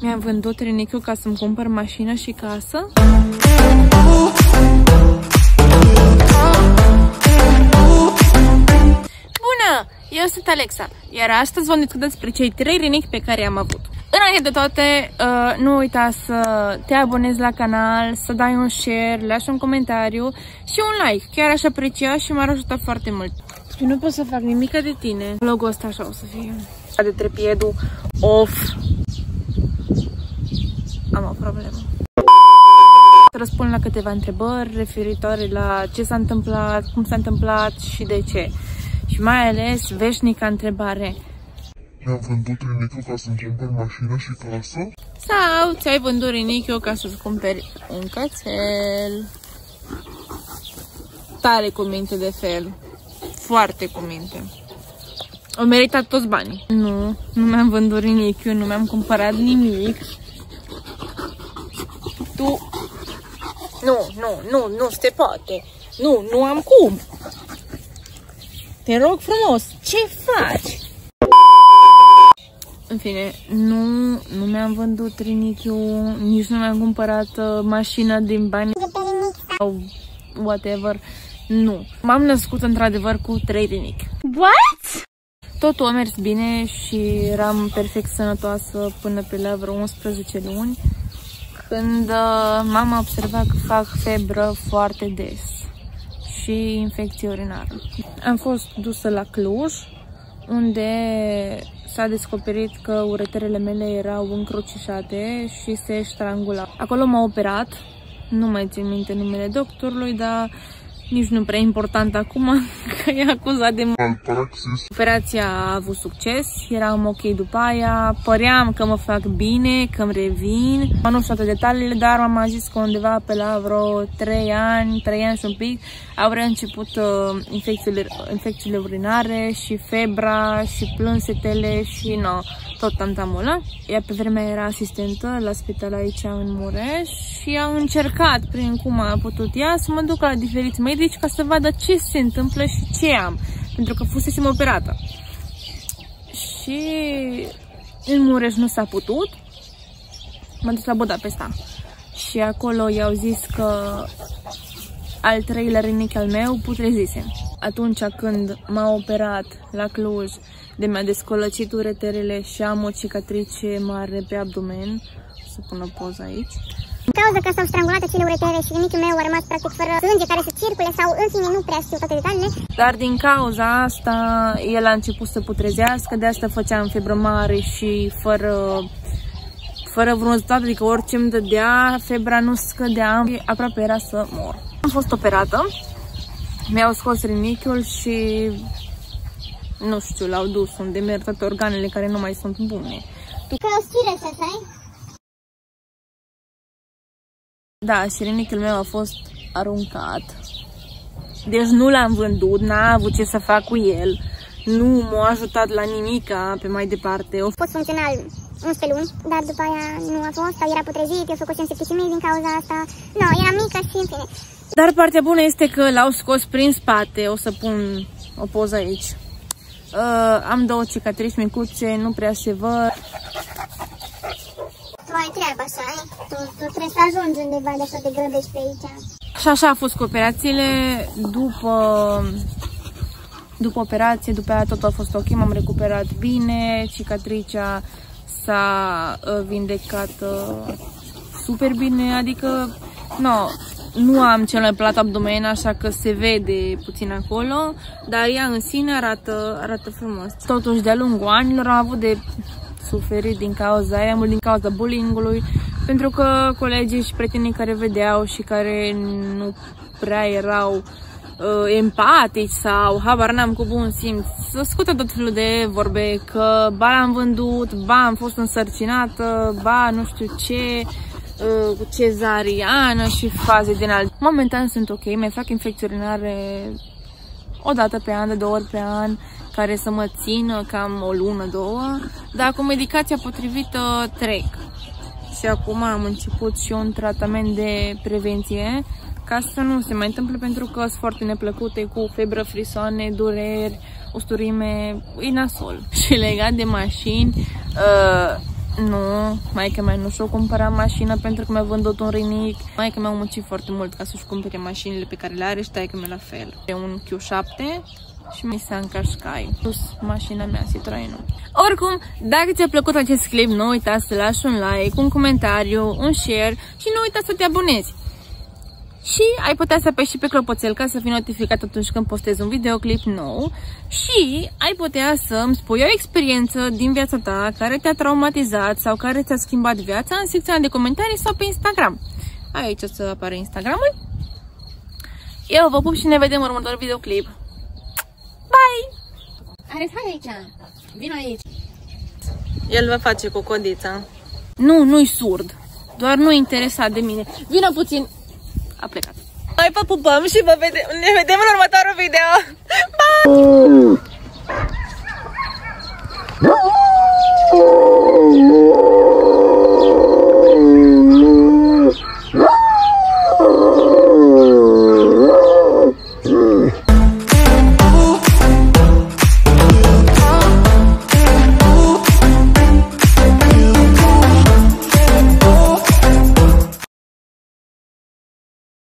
Mi-am vândut rinichiul ca să-mi cumpăr mașină și casă. Bună! Eu sunt Alexa, iar astăzi vom discuta despre cei 3 rinichi pe care i-am avut. Înainte de toate, nu uita să te abonezi la canal, să dai un share, lași un comentariu și un like. Chiar aș aprecia și m-ar ajuta foarte mult. Eu nu pot să fac nimic de tine. Logo ăsta așa o să fie. De trepiedul off. Am o problemă. Să răspund la câteva întrebări referitoare la ce s-a întâmplat, cum s-a întâmplat și de ce. Și mai ales veșnica întrebare. Mi-am vândut rinichiul ca să-mi cumpăr mașină și casă? Sau ți-ai vândut rinichiul ca să-ți cumperi un cățel? Tare cuminte de fel. Foarte cuminte. Au meritat toți banii. Nu mi-am vândut rinichiul, nu mi-am cumpărat nimic. Tu... Nu se poate. Nu am cum. Te rog frumos, ce faci? În fine, nu mi-am vândut rinichiul, nici nu mi-am cumpărat mașină din bani sau whatever. Nu. M-am născut într-adevăr cu 3 rinichi. What? Totul a mers bine și eram perfect sănătoasă până pe la vreo 11 luni, când mama a observat că fac febră foarte des și infecție urinară. Am fost dusă la Cluj, unde s-a descoperit că ureterele mele erau încrucișate și se strangulau. Acolo m-a operat, nu mai țin minte numele doctorului, dar nici nu prea important acum, că e acuzat de malpraxis. Operația a avut succes, eram ok după aia, păream că mă fac bine, că îmi revin. Nu știu toate detaliile, dar m-a zis că undeva pe la vreo 3 ani și un pic, au reînceput infecțiile urinare și febra și plânsetele și tot tantamula. Ea pe vremea era asistentă la spital aici în Mureș și a încercat prin cum a putut ea să mă duc la diferiți medici ca să vadă ce se întâmplă și ce am, pentru că fusesem operată. Și în Mureș nu s-a putut, m-am dus la Budapesta și acolo i-au zis că al 3-lea rinichi al meu putrezise. Atunci când m-a operat la Cluj, de mi-a descolăcit ureterele și am o cicatrice mare pe abdomen, o să pun o poză aici. Din cauza că s-au strangulat acele uretere și rinichiul meu a rămas practic fără sânge care să circule sau în fine nu prea știu toate detaliile. Dar din cauza asta el a început să putrezească, de asta făceam febră mare și fără vreun rezultat, adică orice îmi dădea, febra nu scădea, aproape era să mor. Am fost operată, mi-au scos rinichiul și nu știu, l-au dus unde merg toate organele care nu mai sunt bune. Că o stiră să ai? Da, și rinichiul meu a fost aruncat. Deci nu l-am vândut, n-a avut ce să fac cu el. Nu m-a ajutat la nimica pe mai departe. A fost funcțional 11 luni, dar după aia nu a fost, sau era putrezit, eu făcusem septicemie din cauza asta. Nu, era mică și în fine. Dar partea bună este că l-au scos prin spate, o să pun o poză aici. Am 2 cicatrici micuțe, nu prea se văd. Tu ai treabă așa, tu trebuie să ajungi undeva de așa te grăbești pe aici. Și așa a fost cu operațiile. După operație, după aia tot a fost ok, m-am recuperat bine, cicatricea s-a vindecat super bine, adică nu am cel mai plat abdomen, așa că se vede puțin acolo, dar ea în sine arată frumos. Totuși, de-a lungul anilor am avut de suferit din cauza aia, mult din cauza bullying-ului, pentru că colegii și prietenii care vedeau și care nu prea erau empatici sau habar n-am cu bun simț, să scută tot felul de vorbe că ba l-am vândut, ba am fost însărcinată, ba nu știu ce, cu cezariană și faze din alt. Momentan sunt ok, mai fac infecții urinare o dată pe an, de 2 ori pe an, care să mă țină cam o lună, 2, dar cu medicația potrivită trec. Și acum am început și un tratament de prevenție ca să nu se mai întâmple, pentru că sunt foarte neplăcute, cu febră, frisoane, dureri, usturime, e nasol. Și legat de mașini, Nu, maică-mea nu și-o cumpăra mașina pentru că mi-a vândut un rinic. Maică-mea a muncit foarte mult ca să-și cumpere mașinile pe care le are și taică-mea la fel. E un Q7 și Nissan Qashqai plus mașina mea Citroen. Oricum, dacă ți-a plăcut acest clip, nu uita să lași un like, un comentariu, un share și nu uita să te abonezi. Și ai putea să apeși și pe clopoțel ca să fii notificat atunci când postez un videoclip nou. Și ai putea să îmi spui o experiență din viața ta care te-a traumatizat sau care ți-a schimbat viața în secțiunea de comentarii sau pe Instagram. Aici o să apare Instagramul. Eu vă pup și ne vedem în următorul videoclip. Bye! Hai aici! Vino aici! El va face cu codița. Nu, nu-i surd. Doar nu e interesat de mine. Vino puțin. A plecat. Hai, vă pupăm și ne vedem în următorul video. Bye!